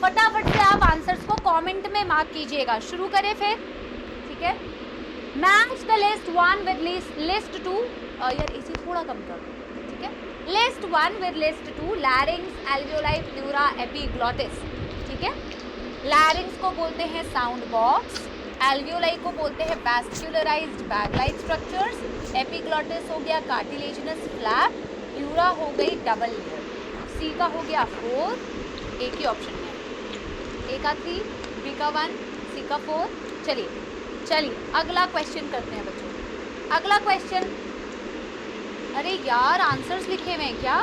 फटाफट से आप आंसर्स को कमेंट में मार्क कीजिएगा। शुरू करें फिर, ठीक है। Match the list 1 with list 2, यार इसी थोड़ा कम कर दो, ठीक है। List 1 with list 2, लैरिंग्स, alveoli, pleura, epiglottis, ठीक है। लैरिंग्स को बोलते हैं साउंड बॉक्स, एल्वियोलाई को बोलते हैं vascularised bag like structures, epiglottis हो गया कार्टिलेजिनस फ्लैप, प्लूरा हो गई डबल लेयर। सी का हो गया 4, एक ही ऑप्शन है, ए का 3, बी का 1, सी का 4। चलिए अगला क्वेश्चन करते हैं बच्चों। अगला क्वेश्चन, अरे यार आंसर्स लिखे हुए हैं क्या?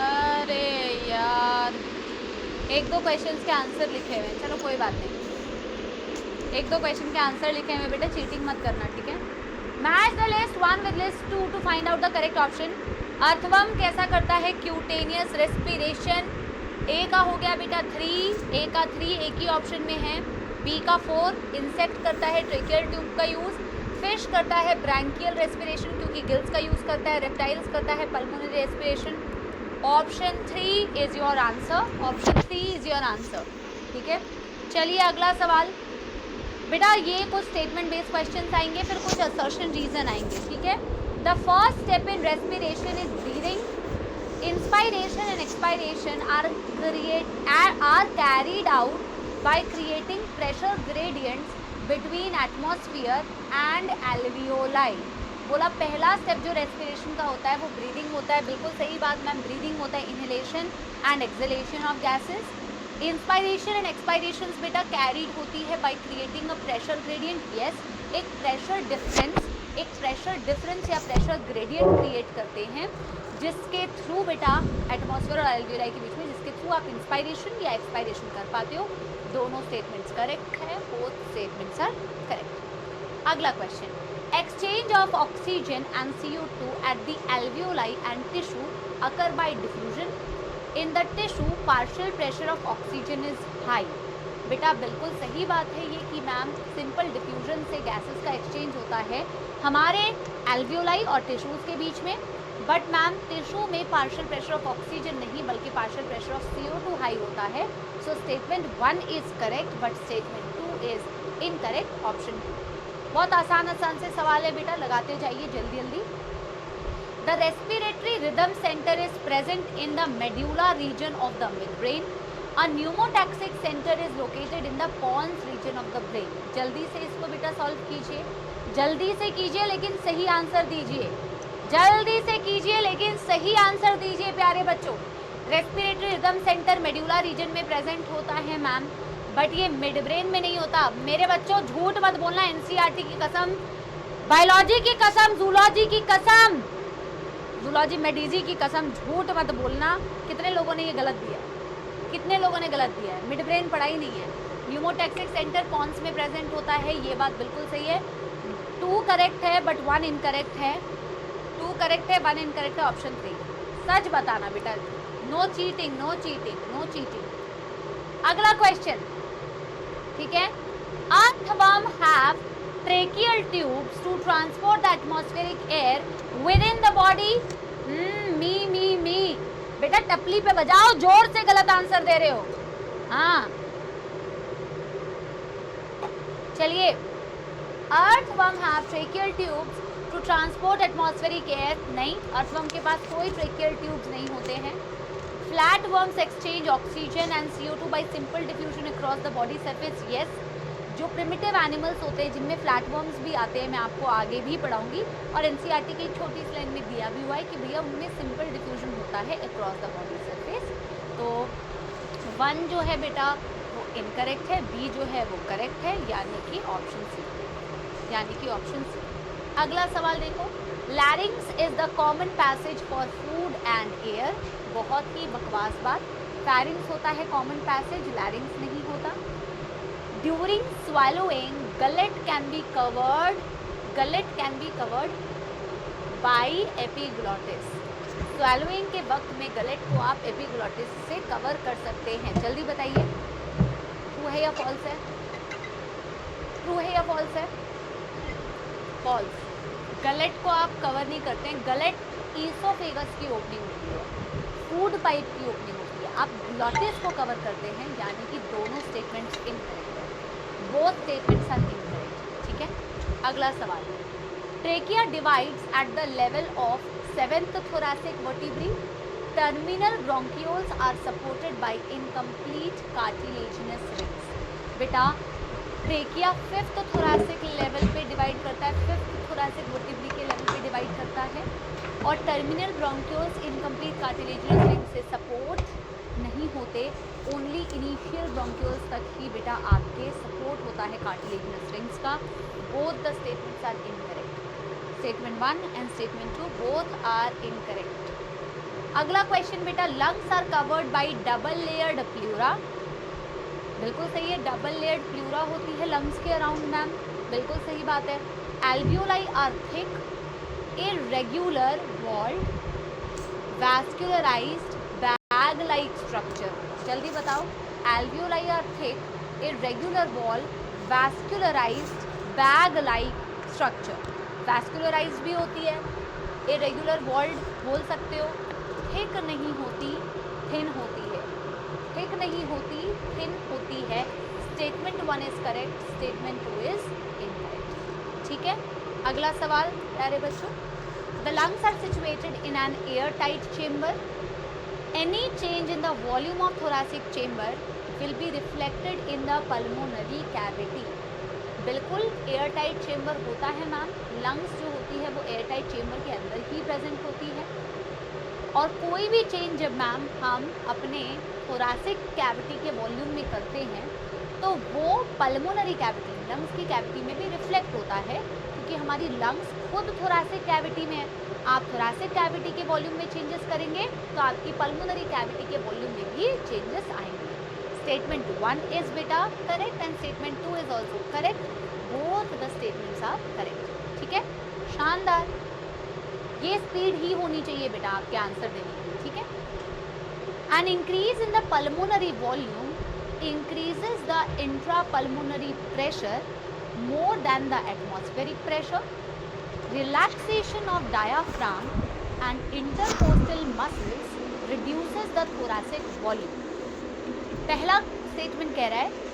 अरे यार एक दो क्वेश्चंस के आंसर लिखे हुए हैं, चलो कोई बात नहीं, एक दो क्वेश्चन के आंसर लिखे हुए बेटा, चीटिंग मत करना, ठीक है। Match the list 1 with list 2 to find out the correct option. Earthworm कैसा करता है? Cutaneous respiration. ए का हो गया बेटा 3, ए का 3 एक ही ऑप्शन में है। बी का 4, इंसेक्ट करता है ट्रेकियल ट्यूब का यूज़। फिश करता है ब्रैंकियल रेस्पिरेशन क्योंकि गिल्स का यूज़ करता है। रेप्टाइल्स करता है pulmonary respiration. Option 3 is your answer, option 3 is your answer, ठीक है। चलिए अगला सवाल बेटा, ये कुछ स्टेटमेंट बेस्ड क्वेश्चंस आएंगे, फिर कुछ असर्शन रीजन आएंगे, ठीक है। The first step in respiration is breathing. Inspiration and expiration are carried out by creating pressure gradients between atmosphere and alveoli। बोला पहला स्टेप जो रेस्पिरेशन का होता है वो ब्रीदिंग होता है, बिल्कुल सही बात मैम, ब्रीदिंग होता है inhalation and exhalation of gases. Inspiration and expiration बेटा कैरीड होती है by creating a pressure gradient. Yes, एक प्रेशर डिफरेंस या प्रेशर ग्रेडियंट क्रिएट करते हैं जिसके थ्रू बेटा एटमॉस्फेयर और एल्वियोलाई के बीच में, जिसके थ्रू आप इंस्पायरेशन या एक्सपायरेशन कर पाते हो। दोनों स्टेटमेंट्स करेक्ट है, बोथ स्टेटमेंट्स आर करेक्ट। अगला question, exchange of oxygen and CO2 at the alveoli and tissue occur by diffusion. In the tissue partial pressure of oxygen is high. बेटा बिल्कुल सही बात है ये कि मैम सिंपल डिफ्यूजन से गैसेस का एक्सचेंज होता है हमारे एल्वियोलाई और टिश्यूज के बीच में, बट मैम टिश्यू में पार्शियल प्रेशर ऑफ ऑक्सीजन नहीं बल्कि partial pressure of CO2 high होता है। So statement 1 is correct but statement 2 is incorrect, option 2। बहुत आसान से सवाल है बेटा, लगाते जाइए जल्दी जल्दी। The respiratory rhythm centre is present in the medulla region of the mid brain. A pneumotaxic centre is located in the pons region of the brain. जल्दी से इसको बेटा सॉल्व कीजिए, जल्दी से कीजिए लेकिन सही आंसर दीजिए, जल्दी से कीजिए लेकिन सही आंसर दीजिए प्यारे बच्चों। Respiratory rhythm centre medulla region में प्रेजेंट होता है मैम, बट ये मिड ब्रेन में नहीं होता। मेरे बच्चों झूठ मत बोलना, NCERT की कसम, बायोलॉजी की कसम, जूलॉजी की कसम, जूलॉजी मेडिजी की कसम, झूठ मत बोलना। कितने लोगों ने ये गलत दिया, कितने लोगों ने गलत दिया है? मिड ब्रेन पढ़ा ही नहीं है। न्यूमोटैक्सिक सेंटर पॉन्स में प्रेजेंट होता है, ये बात बिल्कुल सही है। 2 करेक्ट है बट 1 इनकरेक्ट है, 2 करेक्ट है 1 इनकरेक्ट है, ऑप्शन 3। सच बताना बेटा, no cheating, no cheating, no cheating. अगला क्वेश्चन, ठीक है। Earthworm have tracheal tubes to transport the atmospheric air within the body. मी बेटा टपली पे बजाओ, जोर से गलत आंसर दे रहे हो। हाँ चलिए, earthworm have tracheal tubes to transport atmospheric air. नहीं, अर्थवर्म के पास कोई ट्रेकियल ट्यूब्स नहीं होते हैं। Flat worms exchange oxygen and CO2 by simple diffusion across the body surface. Yes, जो प्रिमिटिव एनिमल्स होते हैं जिनमें फ्लैट वर्म्स भी आते हैं, मैं आपको आगे भी पढ़ाऊंगी, और NCERT की छोटी स्लाइड में दिया भी हुआ है कि भैया उनमें सिंपल डिफ्यूजन होता है अक्रॉस द बॉडी सरफेस। तो 1 जो है बेटा वो इनकरेक्ट है, B जो है वो करेक्ट है, यानी कि ऑप्शन सी, यानी कि ऑप्शन सी। अगला सवाल देखो, लैरिंग्स is the common passage for food and air. बहुत ही बकवास बात, फैरिंग्स होता है कॉमन पैसेज, लैरिंग्स नहीं होता। During swallowing gullet can be covered by epiglottis। swallowing के वक्त में गलेट को आप एपिग्लॉटिस से कवर कर सकते हैं। जल्दी बताइए, ट्रू है या फॉल्स है? ट्रू है या फॉल्स है? फॉल्स। गलेट को आप कवर नहीं करते हैं। गलेट ईसोफेगस की ओपनिंग होती है, फूड पाइप की ओपनिंग होती है। आप ग्लॉटिस को कवर करते हैं, यानी कि दोनों स्टेटमेंट्स इनकरेक्ट है, बोथ स्टेटमेंट्स आर इनकरेक्ट। ठीक है, अगला सवाल, trachea divides at the level of 7th thoracic vertebrae, terminal bronchioles are supported by incomplete cartilaginous rings। बेटा ट्रेकिया 5th thoracic लेवल पे डिवाइड करता है, 5th thoracic vertebrae के लेवल पे डिवाइड करता है, और terminal bronchioles incomplete cartilaginous ring से सपोर्ट नहीं होते, ओनली इनिशियल ब्रोंकियोल्स तक ही बेटा आपके सपोर्ट होता है कार्टिलेजिनस रिंग्स का। Both the statements are incorrect, statement 1 and statement 2 both are incorrect. अगला क्वेश्चन बेटा, lungs are covered by double layered pleura. बिल्कुल सही है, डबल लेयर्ड प्लूरा होती है लंग्स के अराउंड मैम, बिल्कुल सही बात है। Alveoli are thick, irregular walled, vascularised bag like structure. जल्दी बताओ, alveoli are thick, irregular wall, vascularised bag like structure. Vascularised भी होती है, इर्रेगुलर वॉल्ड बोल सकते हो, थिक नहीं होती, थिन होती है, थिक नहीं होती, थिन होती है। Statement 1 is correct, statement 2 is incorrect. ठीक है, अगला सवाल प्यारे बच्चों, the lungs are situated in an air tight chamber, any change in the volume of thoracic chamber will be reflected in the pulmonary cavity. बिल्कुल air tight chamber होता है ma'am, lungs जो होती है वो एयर टाइट चेम्बर के अंदर ही present होती है, और कोई भी चेंज जब मैम हम अपने थोरैसिक कैविटी के वॉल्यूम में करते हैं तो वो पल्मोनरी कैविटी, लंग्स की कैविटी में भी रिफ्लेक्ट होता है, क्योंकि हमारी लंग्स खुद थोरैसिक कैविटी में है। आप थोरैसिक कैविटी के वॉल्यूम में चेंजेस करेंगे तो आपकी पल्मोनरी कैविटी के वॉल्यूम में भी चेंजेस आएंगे। स्टेटमेंट 1 इज बेटा correct and statement 2 is also correct, both the statements are correct. ठीक है, शानदार, ये स्पीड ही होनी चाहिए बेटा आपके आंसर देने की। ठीक है, N increase in the pulmonary volume increases the intrapulmonary pressure more than the atmospheric pressure. Relaxation of diaphragm and intercostal muscles reduces the thoracic volume। पहला स्टेटमेंट कह रहा है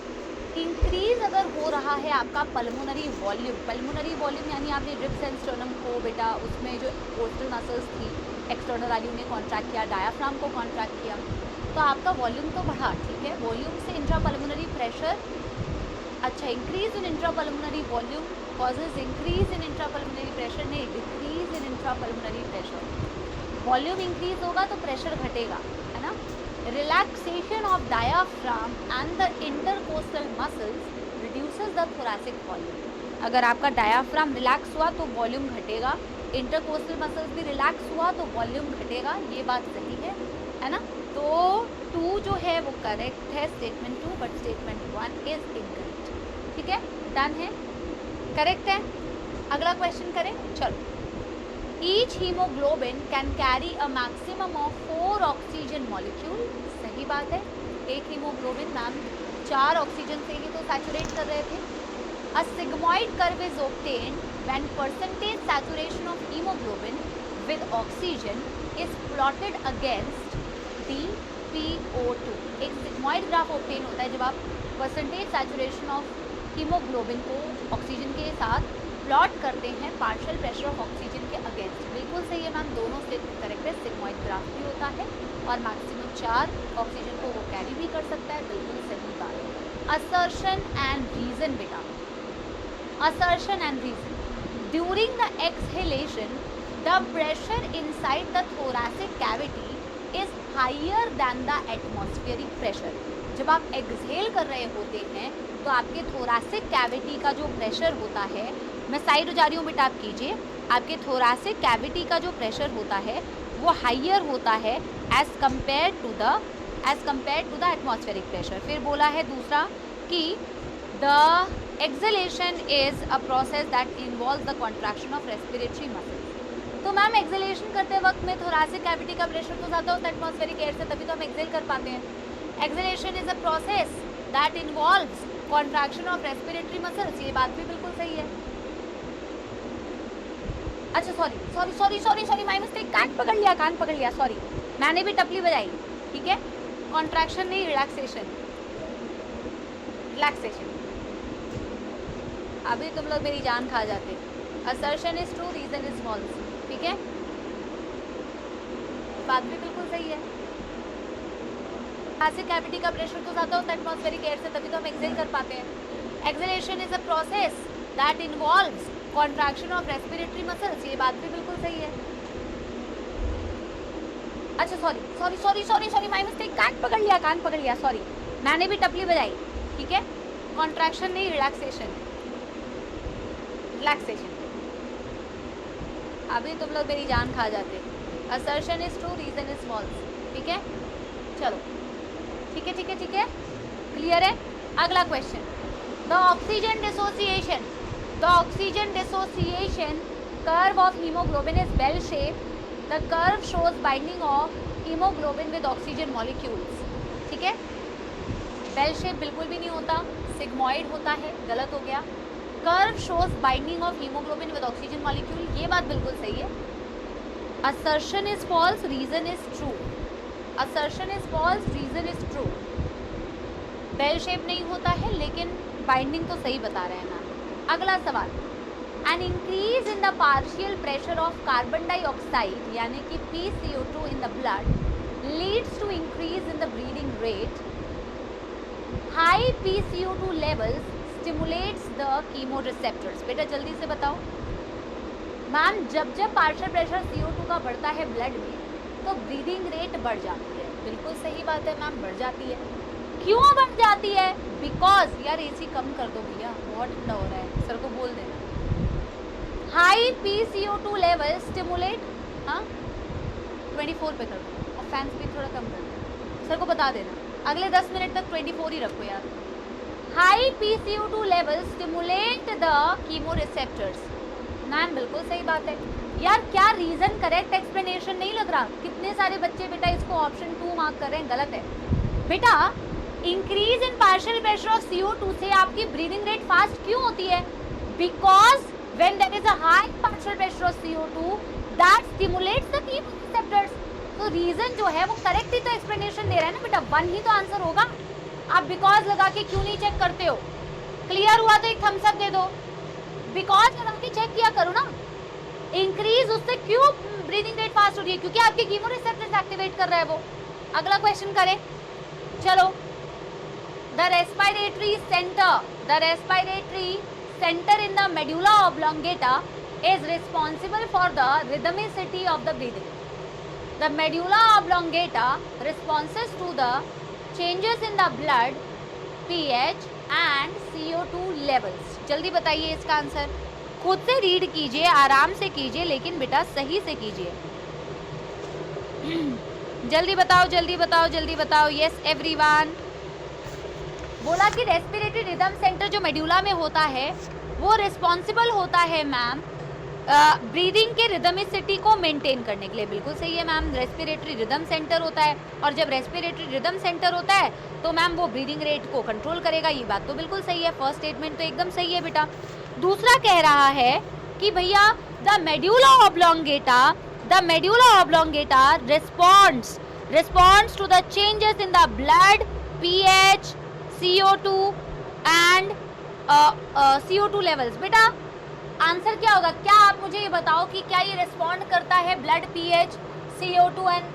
इंक्रीज अगर हो रहा है आपका पल्मोनरी वॉल्यूम यानी आपने रिब्स एंड स्टर्नम को बेटा उसमें जो कोस्टल मसल्स थी एक्सटर्नल वाली उन्हें कॉन्ट्रैक्ट किया, डायाफ्राम को कॉन्ट्रैक्ट किया, तो आपका वॉल्यूम तो बढ़ा। ठीक है, वॉल्यूम से इंट्रापल्मोनरी प्रेशर, अच्छा increase in intrapulmonary volume causes increase in intrapulmonary pressure, नहीं decrease in intrapulmonary pressure. Volume increase होगा तो प्रेशर घटेगा, है ना। Relaxation of diaphragm and the intercostal muscles reduces the thoracic volume. अगर आपका डायाफ्राम रिलैक्स हुआ तो वॉल्यूम घटेगा, इंटरकोस्टल मसल्स भी रिलैक्स हुआ तो वॉल्यूम घटेगा, ये बात सही है ना। तो 2 जो है वो करेक्ट है, statement 2, but statement 1 is incorrect. ठीक है, डन है, करेक्ट है। अगला क्वेश्चन करें, चलो। Each haemoglobin can carry a maximum of 4 oxygen molecule. सही बात है, एक हीमोग्लोबिन मैम 4 ऑक्सीजन से ही तो सैचुरेट कर रहे थे। A sigmoid curve is obtained when percentage saturation of haemoglobin with oxygen is plotted against DPO2। एक सिग्मॉइड ग्राफ ऑब्टेन होता है जब आप परसेंटेज सैचुरेशन ऑफ हीमोग्लोबिन को ऑक्सीजन के साथ प्लॉट करते हैं पार्शियल प्रेशर ऑफ ऑक्सीजन के अगेंस्ट। बिल्कुल सही है मैम, दोनों स्टेटमेंट करेक्ट है। सिग्मॉइड ग्राफ भी होता है और मैक्सिमम 4 ऑक्सीजन को वो कैरी भी कर सकता है, बिल्कुल सही बात है। असर्शन एंड रीजन बेटा, assertion and reason, during the exhalation the pressure inside the thoracic cavity is higher than the atmospheric pressure. जब आप एक्सहेल कर रहे होते हैं तो आपके थोरैसिक कैविटी का जो प्रेशर होता है, मैं साइड हो जा रही हूँ बेटा, आप कीजिए, आपके थोरैसिक कैविटी का जो प्रेशर होता है वो हायर होता है as compare to the atmospheric pressure. फिर बोला है दूसरा कि the exhalation is a process that involves the contraction of respiratory muscles. तो मैम एक्सहेलेशन करते वक्त में थोरैसिक कैविटी का प्रेशर तो ज़्यादा होता है एटमॉस्फेरिक एयर से, तभी तो हम एक्सहेल कर पाते हैं। Exhalation is a process that involves contraction of respiratory muscles, ये बात भी बिल्कुल सही है। अच्छा sorry sorry sorry sorry sorry my mistake, कान पकड़ लिया सॉरी, मैंने भी टपली बजाई, ठीक है। कॉन्ट्रैक्शन नहीं, रिलैक्सेशन, रिलैक्सेशन। अभी तुम लोग मेरी जान खा जाते। Assertion is true, reason is false, ठीक है। बात भी बिल्कुल सही है। ऐसे कैविटी का प्रेशर तो ज़्यादा होता है एटमॉस्फेरिक एयर से, तभी तो हम एक्सेल कर पाते हैं। Exhalation is a process that involves contraction of respiratory muscles, ये बात भी बिल्कुल सही है। अच्छा sorry sorry sorry sorry sorry my mistake, कान पकड़ लिया सॉरी, मैंने भी टपली बजाई, ठीक है। कॉन्ट्रैक्शन नहीं, रिलैक्सेशन, रिलैक्सेशन। अभी तुम लोग मेरी जान खा जाते। Assertion is true, reason is false, ठीक है। चलो ठीक है ठीक है ठीक है, क्लियर है। अगला question, the oxygen dissociation, the oxygen dissociation curve of haemoglobin is bell shape, the curve shows binding of haemoglobin with oxygen molecules, ठीक है। बेल शेप बिल्कुल भी नहीं होता, सिग्मॉइड होता है, गलत हो गया। Curve shows binding of haemoglobin with oxygen molecule, ये बात बिल्कुल सही है। Assertion is false, reason is true, assertion is false, reason is true. Bell shape नहीं होता है, लेकिन बाइंडिंग तो सही बता रहे हैं मैम। अगला सवाल, an increase in the partial pressure of carbon dioxide यानी कि PCO2 in the blood leads to increase in the breathing rate. High PCO2 levels stimulates the chemoreceptors. बेटा जल्दी से बताओ मैम, जब जब पार्शियल प्रेशर CO2 का बढ़ता है ब्लड में तो ब्रीदिंग रेट बढ़ जाती है। बिल्कुल सही बात है मैम, बढ़ जाती है। क्यों बढ़ जाती है? बिकॉज यार AC कम कर दो भैया, बहुत ठंडा हो रहा है, सर को बोल देना। हाई PCO2 लेवल स्टिमुलेट, हाँ 24 पे कर दो और फैन स्पीड थोड़ा कम कर दो, सर को बता देना। अगले 10 मिनट तक 24 ही रखो यार। High PCO2 level stimulate the chemoreceptors. Ma'am बिल्कुल सही बात है यार, क्या रीजन करेक्ट एक्सप्लेनेशन नहीं लग रहा? कितने सारे बच्चे बेटा इसको ऑप्शन 2 मार्क कर रहे हैं, गलत है बेटा। Increase in partial pressure of CO2 से आपकी ब्रीदिंग रेट फास्ट क्यों होती है? Because when there is a high partial pressure of CO2 that stimulates the chemoreceptors। तो रीजन जो है वो करेक्ट ही तो एक्सप्लेनेशन दे रहा है ना बेटा, 1 ही तो आंसर होगा। आप बिकॉज लगा के क्यों नहीं चेक करते हो? क्लियर हुआ तो एक थम्स अप दे दो। बिकॉज लगा के चेक किया करो ना। इंक्रीज उससे क्यों ब्रीदिंग रेट फास्ट हो रही है? क्योंकि आपके कीमोरिसेप्टर्स एक्टिवेट कर रहा है वो। अगला क्वेश्चन करें, चलो। The respiratory centre, the respiratory center in the medulla oblongata is responsible for the rhythmicity of the breathing. The medulla oblongata responds to the changes in the blood pH and CO2 levels। जल्दी बताइए इसका answer, खुद से read कीजिए, आराम से कीजिए, लेकिन बेटा सही से कीजिए। जल्दी बताओ जल्दी बताओ जल्दी बताओ। Yes everyone. बोला कि रेस्पिरेटरी रिदम सेंटर जो मेड्यूला में होता है वो रिस्पॉन्सिबल होता है मैम ब्रीदिंग के रिदमिसिटी को मेंटेन करने के लिए। बिल्कुल सही है मैम, रेस्पिरेटरी रिदम सेंटर होता है, और जब रेस्पिरेटरी रिदम सेंटर होता है तो मैम वो ब्रीदिंग रेट को कंट्रोल करेगा। ये बात तो बिल्कुल सही है, फर्स्ट स्टेटमेंट तो एकदम सही है बेटा। दूसरा कह रहा है कि भैया the medulla oblongata responds to the changes in the blood pH, CO2 and CO2 levels. बेटा आंसर क्या होगा? क्या आप मुझे ये बताओ कि क्या ये रिस्पॉन्ड करता है blood pH, CO2 and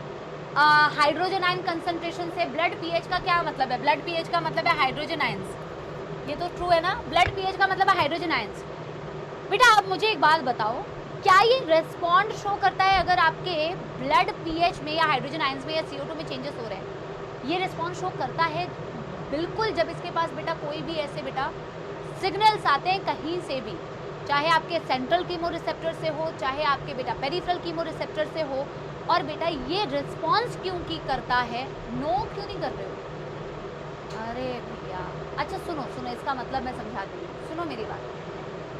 hydrogen ion concentration से? ब्लड pH का क्या मतलब है? ब्लड pH का मतलब है हाइड्रोजन आयंस, ये तो ट्रू है ना। ब्लड pH का मतलब है हाइड्रोजन आयंस। बेटा आप मुझे एक बात बताओ, क्या ये रिस्पॉन्ड शो करता है अगर आपके ब्लड pH में या हाइड्रोजन आयंस में या CO2 में चेंजेस हो रहे हैं? ये रिस्पॉन्ड शो करता है बिल्कुल, जब इसके पास बेटा कोई भी ऐसे बेटा सिग्नल्स आते हैं कहीं से भी, चाहे आपके सेंट्रल कीमोरिसेप्टर से हो, चाहे आपके बेटा पेरिफेरल कीमोरिसेप्टर से हो। और बेटा ये रिस्पॉन्स क्यों की करता है? नो क्यों नहीं कर रहे हो? अरे भैया अच्छा सुनो सुनो, इसका मतलब मैं समझा दूँ, सुनो मेरी बात।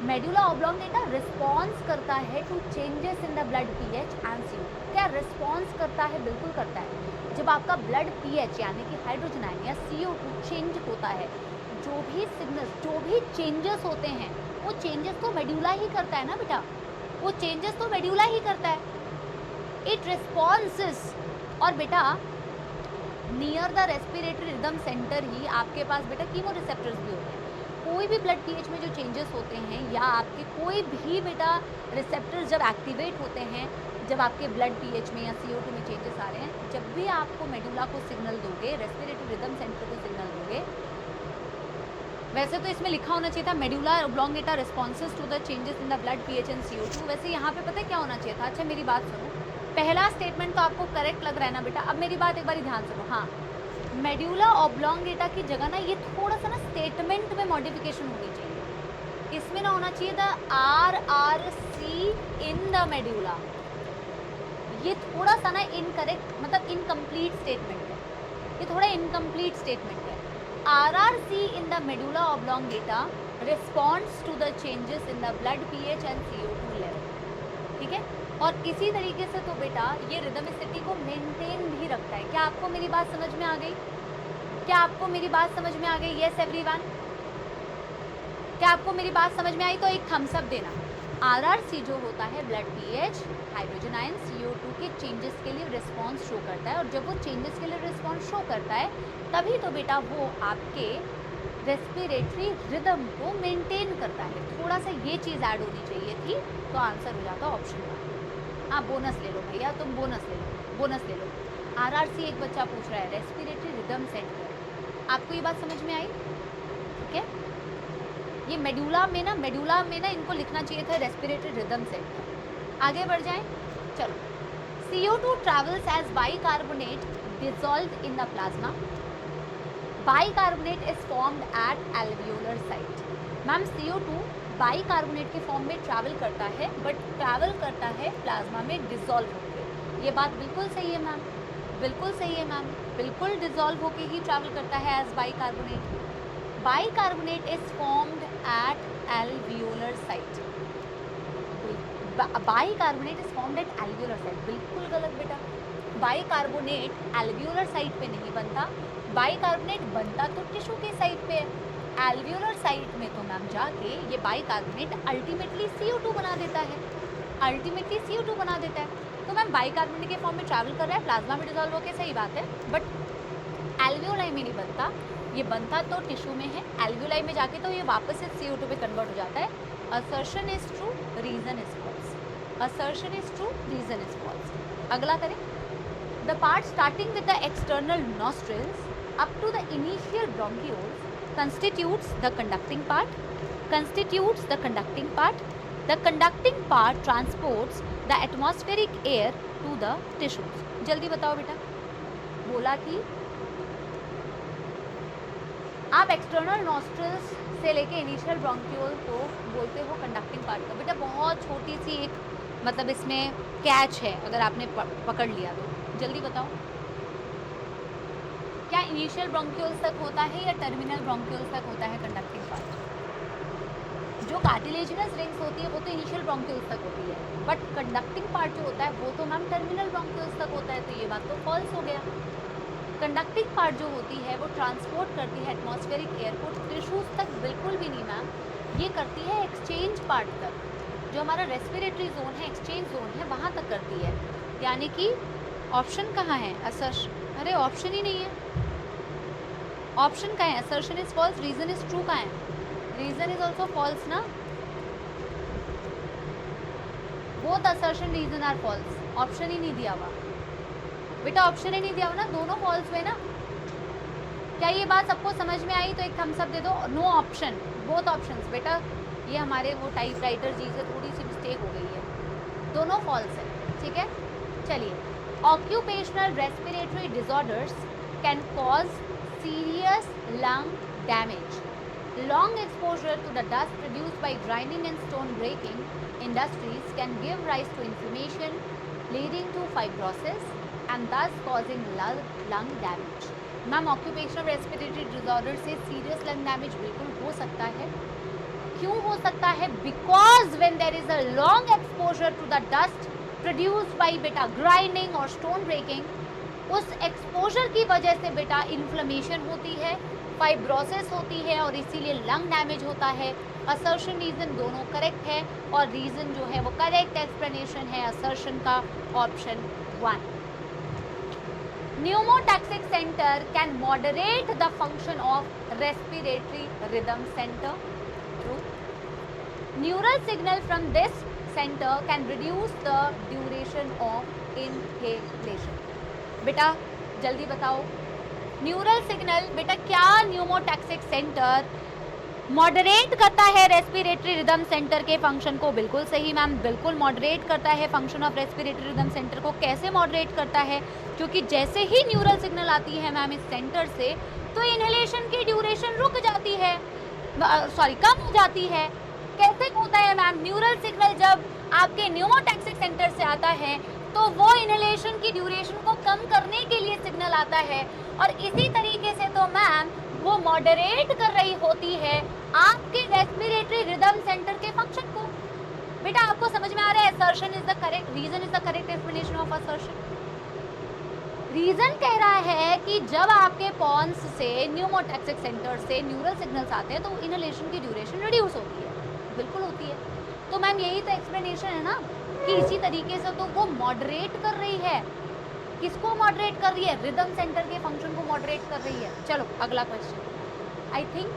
मेडुला ऑब्लोंगेटा रिस्पॉन्स करता है to changes in the blood pH and CO2। क्या रिस्पॉन्स करता है? बिल्कुल करता है। जब आपका ब्लड pH यानी कि हाइड्रोजन आयन या CO2 चेंज होता है, जो भी सिग्नल्स, जो भी चेंजेस होते हैं, वो चेंजेस तो मेडुला ही करता है ना बेटा। वो चेंजेस तो मेड्यूला ही करता है. इट रिस्पॉन्सेस, और बेटा near the respiratory rhythm centre ही आपके पास बेटा कीमो रिसेप्टर्स भी होते हैं. कोई भी ब्लड पीएच में जो चेंजेस होते हैं या आपके कोई भी बेटा रिसेप्टर्स जब एक्टिवेट होते हैं, जब आपके ब्लड पीएच में या CO2 में चेंजेस आ रहे हैं, जब भी आपको मेडुला को सिग्नल दोगे, रेस्पिरेटरी रिदम सेंटर को सिग्नल दोगे, वैसे तो इसमें लिखा होना चाहिए था medulla oblongata responses to the changes in the blood pH and CO2. वैसे यहाँ पे पता है क्या होना चाहिए था? अच्छा मेरी बात सुनो, पहला स्टेटमेंट तो आपको करेक्ट लग रहा है ना बेटा? अब मेरी बात एक बार ध्यान सुनो. हाँ, मेडुला ऑब्लोंगेटा की जगह ना ये थोड़ा सा ना स्टेटमेंट में मॉडिफिकेशन होनी चाहिए. इसमें ना होना चाहिए था RRC इन द मेडुला. ये थोड़ा सा ना इनकरेक्ट, मतलब इनकम्प्लीट स्टेटमेंट है. ये थोड़ा इनकम्प्लीट स्टेटमेंट है. RRC in the medulla oblongata responds to the changes in the blood pH and CO2 level. ठीक है. और इसी तरीके से तो बेटा ये रिदमिसिटी को मेंटेन भी रखता है. क्या आपको मेरी बात समझ में आ गई? क्या आपको मेरी बात समझ में आ गई? यस एवरीवन, क्या आपको मेरी बात समझ में आई? तो एक थम्स अप देना. RRC जो होता है blood pH, hydrogen ion, CO2 के चेंजेस के लिए रिस्पॉन्स शो करता है. और जब वो चेंजेस के लिए रिस्पॉन्स शो करता है तभी तो बेटा वो आपके रेस्पिरेटरी रिदम को मेंटेन करता है. थोड़ा सा ये चीज़ ऐड होनी चाहिए थी तो आंसर हो जाता ऑप्शन 1. हाँ, बोनस ले लो भैया, तुम बोनस ले लो, बोनस ले लो. RRC एक बच्चा पूछ रहा है, रेस्पिरेटरी रिदम सेंटर. आपको ये बात समझ में आई? ठीक है. ये मेडुला में ना इनको लिखना चाहिए था रेस्पिरेटरी रिदम सेंटर. आगे बढ़ जाएं. चलो. CO2 travels as bicarbonate dissolved in the plasma. Bicarbonate is formed at alveolar site. Ma'am CO2 bicarbonate के फॉर्म में ट्रैवल करता है, बट ट्रैवल करता है प्लाज्मा में डिसॉल्व होकर. ये बात बिल्कुल सही है मैम, बिल्कुल सही है मैम, बिल्कुल डिसॉल्व होकर ही ट्रैवल करता है as bicarbonate. Bicarbonate is formed at alveolar site. Bicarbonate is formed at alveolar site. बिल्कुल गलत बेटा. बाइकार्बोनेट एल्वियोलर साइट पे नहीं बनता. बाइकार्बोनेट बनता तो टिश्यू के साइट पे है. एल्वियोलर साइट में तो मैम जाके ये बाइकार्बोनेट अल्टीमेटली CO2 बना देता है. अल्टीमेटली CO2 बना देता है. तो मैम बाइकार्बोनेट के फॉर्म में ट्रैवल कर रहा है, प्लाज्मा में डिसॉल्व होकर, सही बात है, बट एल्वियोलाई में नहीं बनता. ये बनता तो टिश्यू में है. एल्वियोलाई में जाके तो ये वापस से CO2 पे कन्वर्ट हो जाता है. Assertion is true, reason is false. Assertion is true, reason is false. अगला करें. The part starting with the external nostrils up to the initial bronchioles constitutes the conducting part. Constitutes the conducting part. The conducting part transports the atmospheric air to the tissues. जल्दी बताओ बेटा. बोला कि आप external nostrils से लेके initial bronchiole को बोलते हो कंडक्टिंग पार्ट का. बेटा बहुत छोटी सी एक मतलब इसमें कैच है, अगर आपने पकड़ लिया तो. जल्दी बताओ, क्या इनिशियल ब्रोंक्यूल्स तक होता है या टर्मिनल ब्रोंक्यूल्स तक होता है कंडक्टिंग पार्ट? जो कार्टिलेजिनस रिंग्स होती है वो तो इनिशियल ब्रोंक्यूल्स तक होती है, बट कंडक्टिंग पार्ट जो होता है वो तो मैम टर्मिनल ब्रोंक्यूल्स तक होता है. तो ये बात तो फॉल्स हो गया. कंडक्टिंग पार्ट जो होती है वो ट्रांसपोर्ट करती है एटमॉस्फेरिक एयर को टिश्यूज तक. बिल्कुल भी नहीं मैम, ये करती है एक्सचेंज पार्ट तक. जो हमारा रेस्पिरेटरी जोन है, एक्सचेंज जोन है, वहाँ तक करती है. यानी कि ऑप्शन कहाँ है? अरे ऑप्शन ही नहीं है. ऑप्शन का है assertion is false, reason is true का है. रीजन इज ऑल्सो फॉल्स ना. Both assertion reason are false. Option ही नहीं दिया हुआ बेटा, ऑप्शन ही नहीं दिया हुआ ना, दोनों फॉल्स हुए ना. क्या ये बात सबको समझ में आई? तो एक थम्स अप दे दो. No option, both options. बेटा ये हमारे वो टाइप राइटर जी से थोड़ी सी मिस्टेक हो गई है, दोनों फॉल्स है. ठीक है. चलिए. Occupational respiratory disorders can cause serious lung damage. Long exposure to the dust produced by grinding and stone breaking industries can give rise to inflammation, leading to fibrosis and thus causing lung damage. Ma'am occupational respiratory disorder से serious lung damage बिल्कुल हो सकता है. क्यों हो सकता है? Because when there is a long exposure to the dust produced by beta grinding or stone breaking, उस एक्सपोजर की वजह से बेटा इन्फ्लेमेशन होती है, फाइब्रोसिस होती है और इसीलिए लंग डैमेज होता है। असर्शन रीजन दोनों करेक्ट है और रीजन जो है वो करेक्ट एक्सप्लेनेशन है असर्शन का option 1। Pneumotaxic center can moderate the function of respiratory rhythm center. True. Neural signal from this center can reduce the duration of inhalation. बेटा जल्दी बताओ, न्यूरल सिग्नल बेटा क्या न्यूमोटैक्सिक सेंटर मॉडरेट करता है respiratory rhythm centre के function को? बिल्कुल सही मैम, बिल्कुल मॉडरेट करता है function of respiratory rhythm centre को। कैसे मॉडरेट करता है? क्योंकि जैसे ही न्यूरल सिग्नल आती है मैम इस सेंटर से तो इनहेलेशन की ड्यूरेशन रुक जाती है, कम हो जाती है। कैसे होता है मैम? न्यूरल सिग्नल जब आपके न्यूमोटैक्सिक सेंटर से आता है तो वो इनहेलेशन की ड्यूरेशन को कम करने के लिए सिग्नल आता है और इसी तरीके से तो मैम वो मॉडरेट कर रही होती है आपके रेस्पिरेटरी रिदम सेंटर के फंक्शन को। बेटा आपको समझ में आ रहा है? Assertion is the correct reason, is the correct explanation of assertion. रीजन कह रहा है कि जब आपके पॉन्स से न्यूमोटैक्सिक सेंटर से न्यूरल सिग्नल्स आते हैं तो इनहेलेशन की ड्यूरेशन रिड्यूस होती है। बिल्कुल होती है। तो मैम यही तो एक्सप्लेनेशन है ना कि इसी तरीके से तो वो मॉडरेट कर रही है। किसको मॉडरेट कर रही है? रिदम सेंटर के फंक्शन को मॉडरेट कर रही है। चलो अगला क्वेश्चन। आई थिंक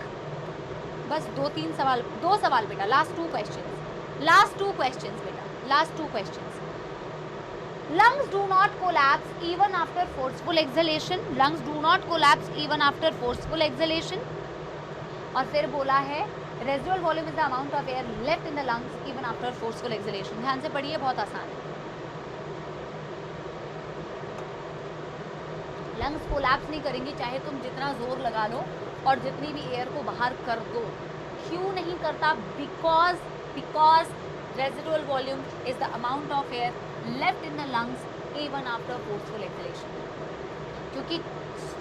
बस दो सवाल बेटा, लास्ट टू क्वेश्चंस बेटा, last two questions. lungs do not collapse even after forceful exhalation, lungs do not collapse even after forceful exhalation। और फिर बोला है residual volume is the amount of air left in the lungs even after forceful exhalation। ध्यान से पढ़िए, बहुत आसान है। लंग्स कोलैप्स नहीं करेंगी चाहे तुम जितना जोर लगा लो और जितनी भी एयर को बाहर कर दो। क्यों नहीं करता? Because residual volume is the amount of air left in the lungs even after forceful exhalation. क्योंकि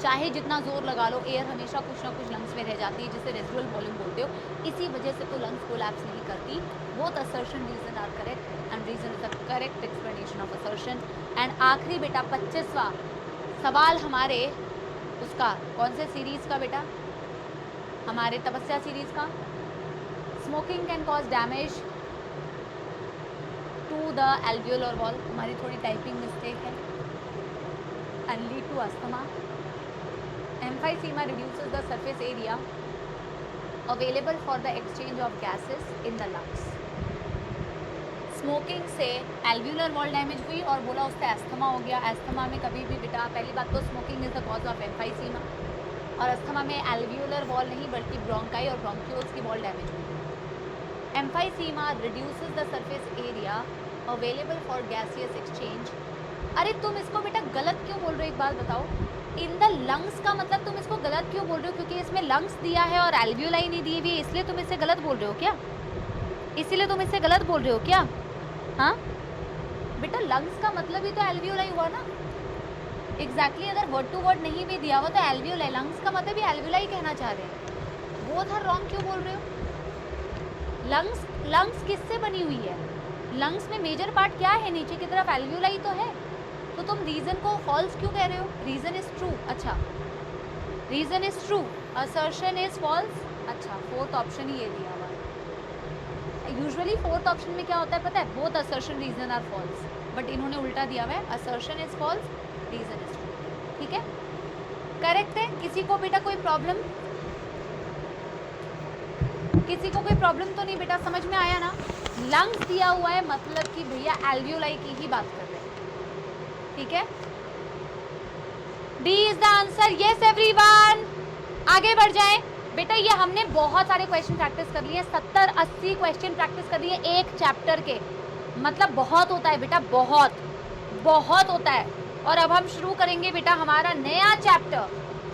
चाहे जितना जोर लगा लो एयर हमेशा कुछ ना कुछ लंग्स में रह जाती है जिसे रेजिडुअल वॉल्यूम बोलते हो। इसी वजह से तो लंग्स कोलैप्स नहीं करती। Both assertion reason are correct and reason is the correct explanation of assertion. And आखिरी बेटा 25वां सवाल हमारे उसका कौन से सीरीज का बेटा? हमारे तपस्या सीरीज का। Smoking can cause damage to the alveolar wall. हमारी थोड़ी टाइपिंग मिस्टेक है। And lead to asthma. Emphysema reduces the surface area available for the exchange of gases in the lungs. Smoking से alveolar wall damage हुई और बोला उससे asthma हो गया। एस्थमा में कभी भी बेटा पहली बात तो smoking is the cause of emphysema और अस्थमा में एल्वियोलर वॉल नहीं बल्कि ब्रोंकाई और ब्रोंक्यूल्स की वॉल डैमेज हुई। Emphysema reduces the surface area available for gaseous exchange. अरे तुम इसको बेटा गलत क्यों बोल रहे हो? एक बात बताओ, इन द लंग्स का मतलब तुम इसको गलत क्यों बोल रहे हो? क्योंकि इसमें लंग्स दिया है और एल्वियोलाई नहीं दी हुई, इसलिए तुम इसे गलत बोल रहे हो क्या? इसीलिए तुम इसे गलत बोल रहे हो क्या? हाँ बेटा लंग्स का मतलब ही तो एल्वियोलाई हुआ ना। एग्जैक्टली अगर वर्ड टू वर्ड नहीं भी दिया हुआ तो एल्वियोलाई, लंग्स का मतलब भी एल्वियोलाई कहना चाह रहे हैं। बोथ आर रॉन्ग क्यों बोल रहे हो? लंग्स किससे बनी हुई है? लंग्स में मेजर पार्ट क्या है? नीचे की तरफ एल्वियोलाई तो है। तो तुम रीजन को फॉल्स क्यों कह रहे हो? Reason is true. अच्छा reason is true, assertion is false. अच्छा फोर्थ ऑप्शन ही ये दिया हुआ है। यूजुअली फोर्थ ऑप्शन में क्या होता है पता है? Both assertion reason are false, but इन्होंने उल्टा दिया हुआ है, assertion is false reason is true. ठीक है, करेक्ट है। किसी को बेटा कोई प्रॉब्लम? किसी को कोई प्रॉब्लम तो नहीं बेटा? समझ में आया ना? लंग्स दिया हुआ है मतलब कि भैया एल्वियोलाई की ही बात कर रहे हैं। ठीक है, D is the answer. Yes everyone, आगे बढ़ जाएं बेटा। ये हमने बहुत सारे क्वेश्चन प्रैक्टिस कर लिए, 70-80 क्वेश्चन प्रैक्टिस कर लिए एक चैप्टर के। मतलब बहुत होता है बेटा, बहुत होता है। और अब हम शुरू करेंगे बेटा हमारा नया चैप्टर।